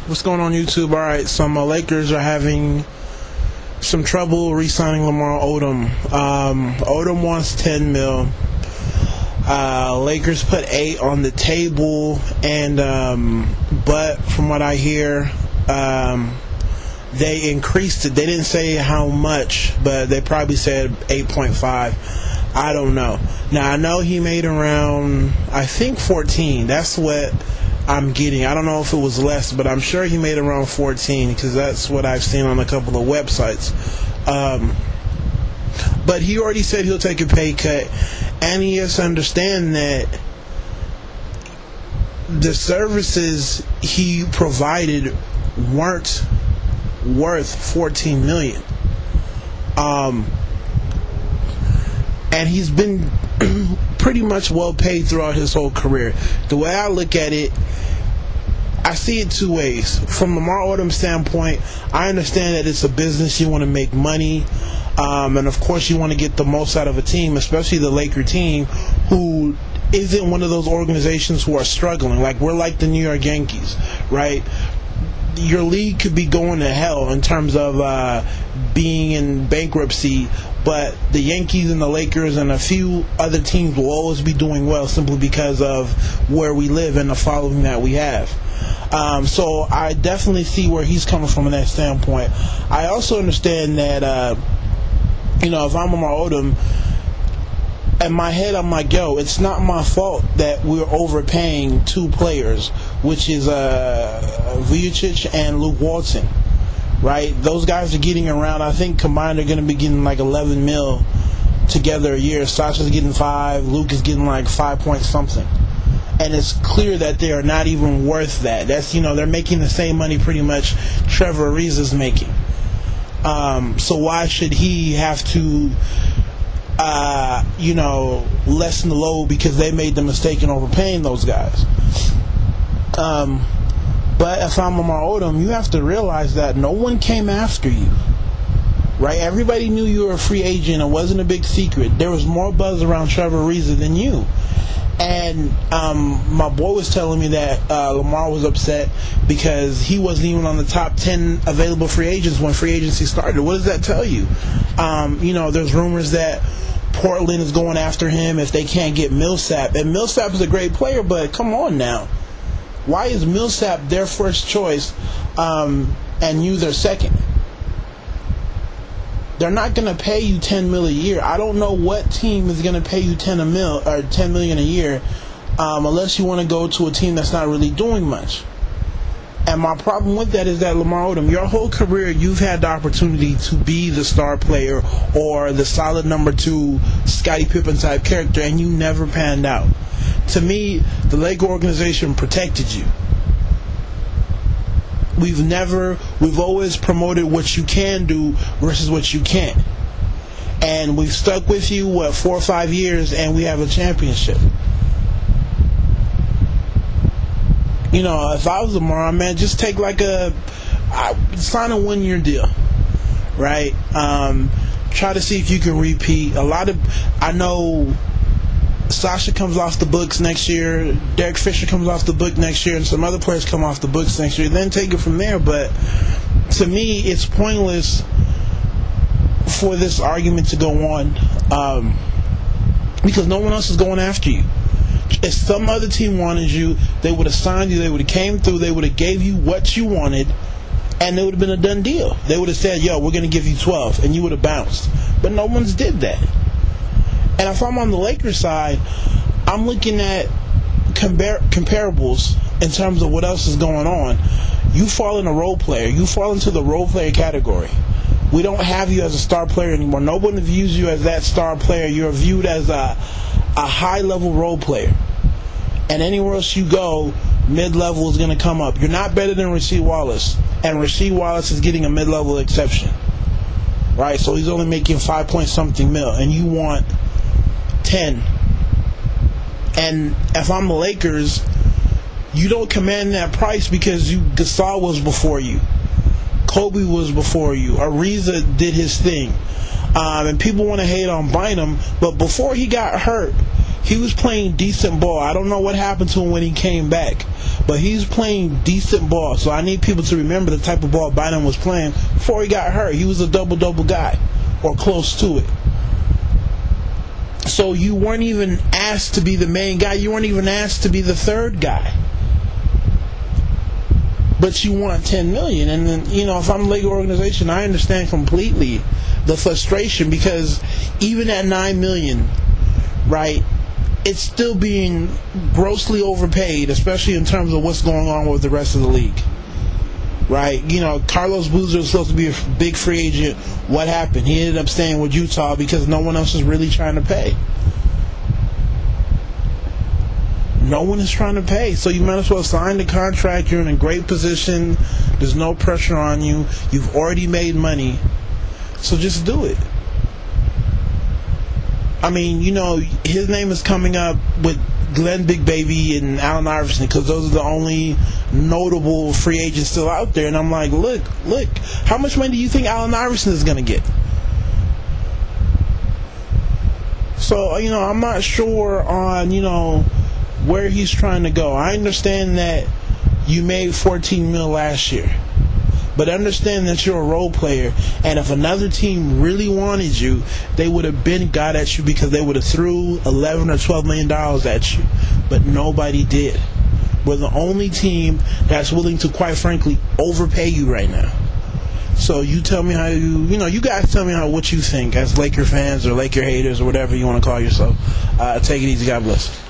What's going on YouTube? Alright, some Lakers are having some trouble re-signing Lamar Odom. Odom wants 10 mil. Lakers put 8 on the table, and but from what I hear, they increased it. They didn't say how much, but they probably said 8.5. I don't know. Now I know he made around, I think 14. That's what I'm getting. I don't know if it was less, but I'm sure he made around 14 because that's what I've seen on a couple of websites. But he already said he'll take a pay cut, and he has to understand that the services he provided weren't worth $14 million. And he's been pretty much well paid throughout his whole career. The way I look at it, I see it two ways. From Lamar Odom's standpoint, I understand that it's a business. You want to make money, and of course you want to get the most out of a team, especially the Laker team, who isn't one of those organizations who are struggling. Like, we're like the New York Yankees, right? Your league could be going to hell in terms of being in bankruptcy, but the Yankees and the Lakers and a few other teams will always be doing well simply because of where we live and the following that we have. So I definitely see where he's coming from in that standpoint. I also understand that, if I'm Lamar Odom, in my head I'm like, yo, it's not my fault that we're overpaying two players, which is Vujicic and Luke Walton. Right? Those guys are getting around, I think combined they're going to be getting like 11 mil together a year. Sasha's getting 5, Luke is getting like 5 point something. And it's clear that they are not even worth that. That's, they're making the same money pretty much Trevor Ariza is making. So why should he have to, lessen the load because they made the mistake in overpaying those guys? But if I'm Lamar Odom, you have to realize that no one came after you, right? Everybody knew you were a free agent. It wasn't a big secret. There was more buzz around Trevor Ariza than you. And my boy was telling me that Lamar was upset because he wasn't even on the top 10 available free agents when free agency started. What does that tell you? There's rumors that Portland is going after him if they can't get Millsap. And Millsap is a great player, but come on now. Why is Millsap their first choice and you their second? They're not going to pay you $10 million a year. I don't know what team is going to pay you $10 million a year unless you want to go to a team that's not really doing much. And my problem with that is that Lamar Odom, your whole career, you've had the opportunity to be the star player or the solid number 2 Scottie Pippen type character, and you never panned out. To me, the Laker organization protected you. We've always promoted what you can do versus what you can't. And we've stuck with you, 4 or 5 years, and we have a championship. If I was Lamar, man, just take sign a 1-year deal, right? Try to see if you can repeat. I know Sasha comes off the books next year, Derek Fisher comes off the book next year, and some other players come off the books next year. Then take it from there. But to me, it's pointless for this argument to go on because no one else is going after you. If some other team wanted you, they would have signed you, they would have came through, they would have gave you what you wanted, and it would have been a done deal. They would have said, yo, we're going to give you 12, and you would have bounced. But no one's did that. And if I'm on the Lakers side, I'm looking at comparables in terms of what else is going on. You fall in a role player. You fall into the role player category. We don't have you as a star player anymore. No one views you as that star player. You're viewed as a high-level role player. And anywhere else you go, mid-level is going to come up. You're not better than Rasheed Wallace. And Rasheed Wallace is getting a mid-level exception. Right? So he's only making 5 point something mil. And you want 10. And if I'm the Lakers, you don't command that price because Gasol was before you. Kobe was before you. Ariza did his thing. And people want to hate on Bynum, but before he got hurt, He was playing decent ball. I don't know what happened to him when he came back, but he's playing decent ball. So I need people to remember the type of ball Bynum was playing before he got hurt. He was a double-double guy, or close to it. So you weren't even asked to be the main guy. You weren't even asked to be the third guy. But you want $10 million. And then, if I'm the Lakers organization, I understand completely the frustration, because even at $9 million, right, it's still being grossly overpaid, especially in terms of what's going on with the rest of the league. Right? Carlos Boozer was supposed to be a big free agent. What happened? He ended up staying with Utah because no one else is really trying to pay. No one is trying to pay. So you might as well sign the contract. You're in a great position. There's no pressure on you. You've already made money. So just do it. I mean, his name is coming up with Glenn Big Baby and Allen Iverson, because those are the only notable free agents still out there. And I'm like, look, how much money do you think Allen Iverson is going to get? So, I'm not sure on, where he's trying to go. I understand that you made $14 million last year, but understand that you're a role player, and if another team really wanted you, they would have got at you, because they would have threw $11 or $12 million at you, but nobody did. We're the only team that's willing to, quite frankly, overpay you right now. So you tell me how you guys tell me what you think as Laker fans or Laker haters or whatever you want to call yourself. Take it easy. God bless.